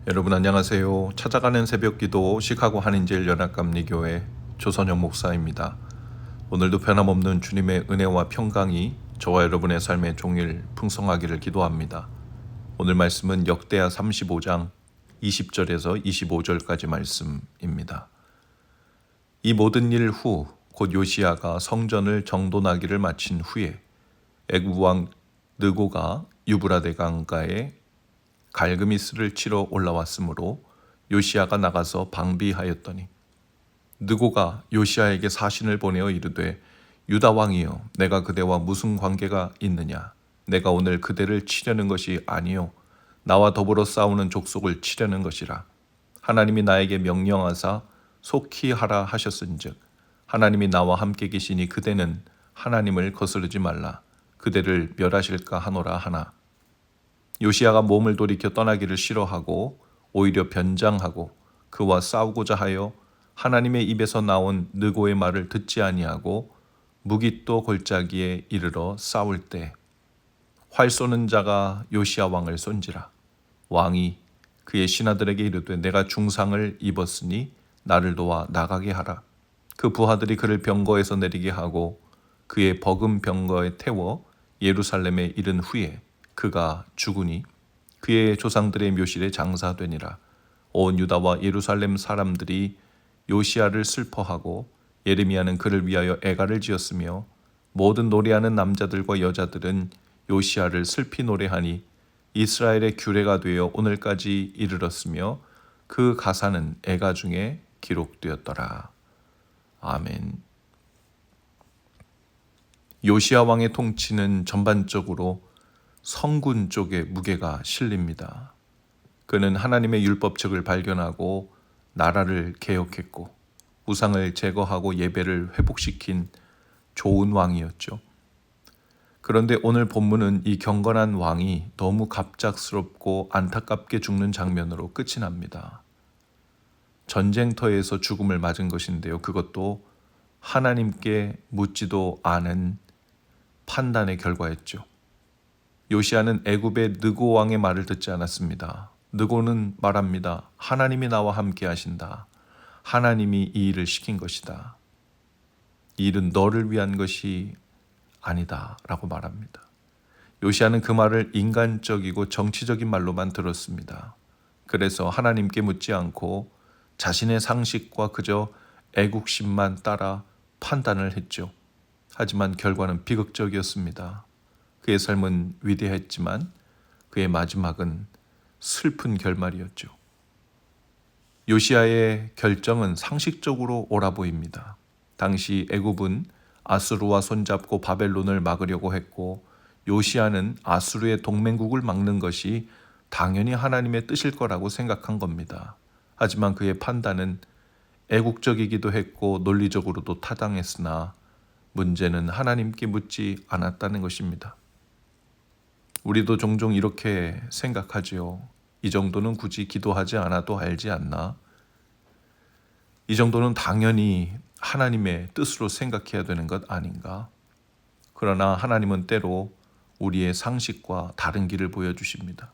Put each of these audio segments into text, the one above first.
여러분 안녕하세요. 찾아가는 새벽기도 시카고 한인제일연합감리교회 조선영 목사입니다. 오늘도 변함없는 주님의 은혜와 평강이 저와 여러분의 삶의 종일 풍성하기를 기도합니다. 오늘 말씀은 역대하 35장 20절에서 25절까지 말씀입니다. 이 모든 일 후 곧 요시야가 성전을 정돈하기를 마친 후에 애굽 왕 느고가 유브라데 강가에 갈그미스를 치러 올라왔으므로 요시야가 나가서 방비하였더니 느고가 요시야에게 사신을 보내어 이르되 유다 왕이여 내가 그대와 무슨 관계가 있느냐 내가 오늘 그대를 치려는 것이 아니요 나와 더불어 싸우는 족속을 치려는 것이라 하나님이 나에게 명령하사 속히 하라 하셨은즉 하나님이 나와 함께 계시니 그대는 하나님을 거스르지 말라 그대를 멸하실까 하노라 하나 요시야가 몸을 돌이켜 떠나기를 싫어하고 오히려 변장하고 그와 싸우고자 하여 하나님의 입에서 나온 느고의 말을 듣지 아니하고 무깃도 골짜기에 이르러 싸울 때 활 쏘는 자가 요시야 왕을 쏜지라 왕이 그의 신하들에게 이르되 내가 중상을 입었으니 나를 도와 나가게 하라 그 부하들이 그를 병거에서 내리게 하고 그의 버금 병거에 태워 예루살렘에 이른 후에 그가 죽으니 그의 조상들의 묘실에 장사되니라. 온 유다와 예루살렘 사람들이 요시야를 슬퍼하고 예레미야는 그를 위하여 애가를 지었으며 모든 노래하는 남자들과 여자들은 요시야를 슬피 노래하니 이스라엘의 규례가 되어 오늘까지 이르렀으며 그 가사는 애가 중에 기록되었더라. 아멘. 요시야 왕의 통치는 전반적으로 성군 쪽에 무게가 실립니다. 그는 하나님의 율법책을 발견하고 나라를 개혁했고 우상을 제거하고 예배를 회복시킨 좋은 왕이었죠. 그런데 오늘 본문은 이 경건한 왕이 너무 갑작스럽고 안타깝게 죽는 장면으로 끝이 납니다. 전쟁터에서 죽음을 맞은 것인데요. 그것도 하나님께 묻지도 않은 판단의 결과였죠. 요시야는 애굽의 느고 왕의 말을 듣지 않았습니다. 느고는 말합니다. 하나님이 나와 함께 하신다. 하나님이 이 일을 시킨 것이다. 이 일은 너를 위한 것이 아니다 라고 말합니다. 요시야는 그 말을 인간적이고 정치적인 말로만 들었습니다. 그래서 하나님께 묻지 않고 자신의 상식과 그저 애국심만 따라 판단을 했죠. 하지만 결과는 비극적이었습니다. 그의 삶은 위대했지만 그의 마지막은 슬픈 결말이었죠. 요시야의 결정은 상식적으로 옳아 보입니다. 당시 애굽은 아수르와 손잡고 바벨론을 막으려고 했고 요시야는 아수르의 동맹국을 막는 것이 당연히 하나님의 뜻일 거라고 생각한 겁니다. 하지만 그의 판단은 애국적이기도 했고 논리적으로도 타당했으나 문제는 하나님께 묻지 않았다는 것입니다. 우리도 종종 이렇게 생각하지요. 이 정도는 굳이 기도하지 않아도 알지 않나? 이 정도는 당연히 하나님의 뜻으로 생각해야 되는 것 아닌가? 그러나 하나님은 때로 우리의 상식과 다른 길을 보여주십니다.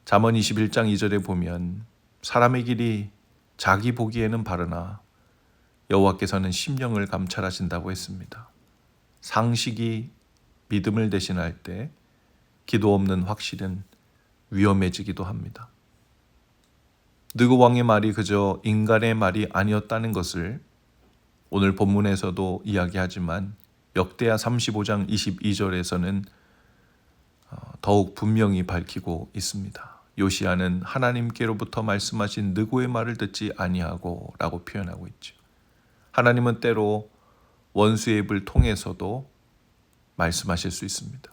잠언 21장 2절에 보면 사람의 길이 자기 보기에는 바르나 여호와께서는 심령을 감찰하신다고 했습니다. 상식이 믿음을 대신할 때 기도 없는 확실은 위험해지기도 합니다. 느고 왕의 말이 그저 인간의 말이 아니었다는 것을 오늘 본문에서도 이야기하지만 역대하 35장 22절에서는 더욱 분명히 밝히고 있습니다. 요시야는 하나님께로부터 말씀하신 느고의 말을 듣지 아니하고 라고 표현하고 있죠. 하나님은 때로 원수의 입을 통해서도 말씀하실 수 있습니다.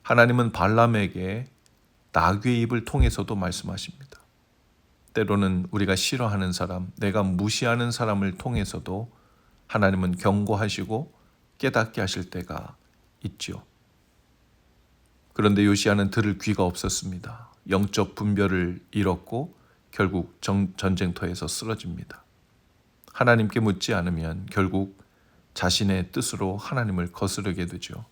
하나님은 발람에게 나귀의 입을 통해서도 말씀하십니다. 때로는 우리가 싫어하는 사람, 내가 무시하는 사람을 통해서도 하나님은 경고하시고 깨닫게 하실 때가 있죠. 그런데 요시야는 들을 귀가 없었습니다. 영적 분별을 잃었고 결국 전쟁터에서 쓰러집니다. 하나님께 묻지 않으면 결국 자신의 뜻으로 하나님을 거스르게 되죠.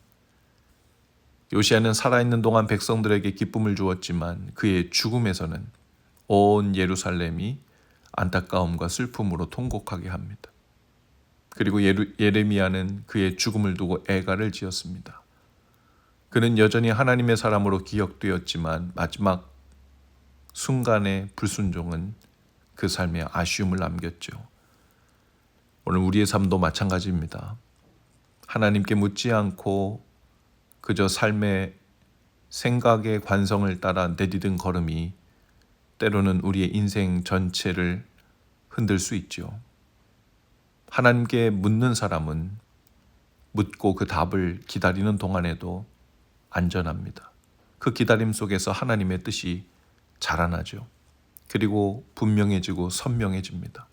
요시야는 살아있는 동안 백성들에게 기쁨을 주었지만 그의 죽음에서는 온 예루살렘이 안타까움과 슬픔으로 통곡하게 합니다. 그리고 예레미야는 그의 죽음을 두고 애가를 지었습니다. 그는 여전히 하나님의 사람으로 기억되었지만 마지막 순간의 불순종은 그 삶에 아쉬움을 남겼죠. 오늘 우리의 삶도 마찬가지입니다. 하나님께 묻지 않고 그저 삶의 생각의 관성을 따라 내디딘 걸음이 때로는 우리의 인생 전체를 흔들 수 있죠. 하나님께 묻는 사람은 묻고 그 답을 기다리는 동안에도 안전합니다. 그 기다림 속에서 하나님의 뜻이 자라나죠. 그리고 분명해지고 선명해집니다.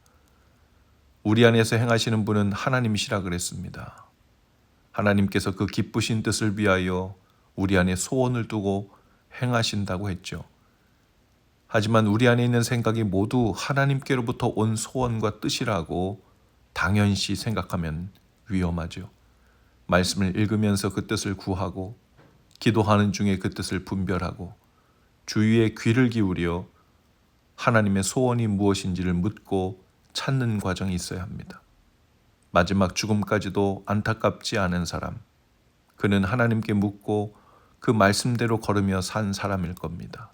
우리 안에서 행하시는 분은 하나님이시라 그랬습니다. 하나님께서 그 기쁘신 뜻을 위하여 우리 안에 소원을 두고 행하신다고 했죠. 하지만 우리 안에 있는 생각이 모두 하나님께로부터 온 소원과 뜻이라고 당연시 생각하면 위험하죠. 말씀을 읽으면서 그 뜻을 구하고 기도하는 중에 그 뜻을 분별하고 주위에 귀를 기울여 하나님의 소원이 무엇인지를 묻고 찾는 과정이 있어야 합니다. 마지막 죽음까지도 안타깝지 않은 사람, 그는 하나님께 묻고 그 말씀대로 걸으며 산 사람일 겁니다.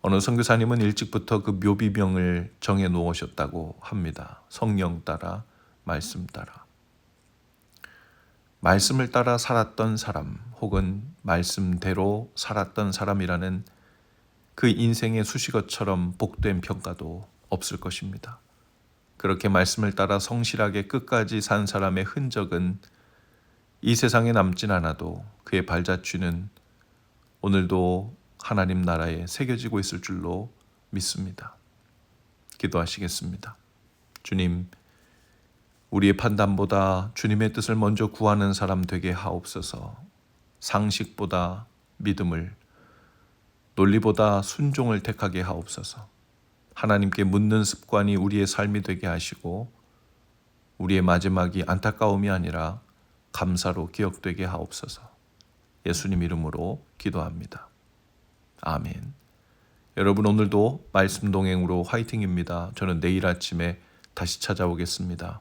어느 선교사님은 일찍부터 그 묘비명을 정해 놓으셨다고 합니다. 성령 따라, 말씀 따라. 말씀을 따라 살았던 사람 혹은 말씀대로 살았던 사람이라는 그 인생의 수식어처럼 복된 평가도 없을 것입니다. 그렇게 말씀을 따라 성실하게 끝까지 산 사람의 흔적은 이 세상에 남진 않아도 그의 발자취는 오늘도 하나님 나라에 새겨지고 있을 줄로 믿습니다. 기도하시겠습니다. 주님, 우리의 판단보다 주님의 뜻을 먼저 구하는 사람 되게 하옵소서. 상식보다 믿음을, 논리보다 순종을 택하게 하옵소서. 하나님께 묻는 습관이 우리의 삶이 되게 하시고 우리의 마지막이 안타까움이 아니라 감사로 기억되게 하옵소서. 예수님 이름으로 기도합니다. 아멘. 여러분, 오늘도 말씀 동행으로 화이팅입니다. 저는 내일 아침에 다시 찾아오겠습니다.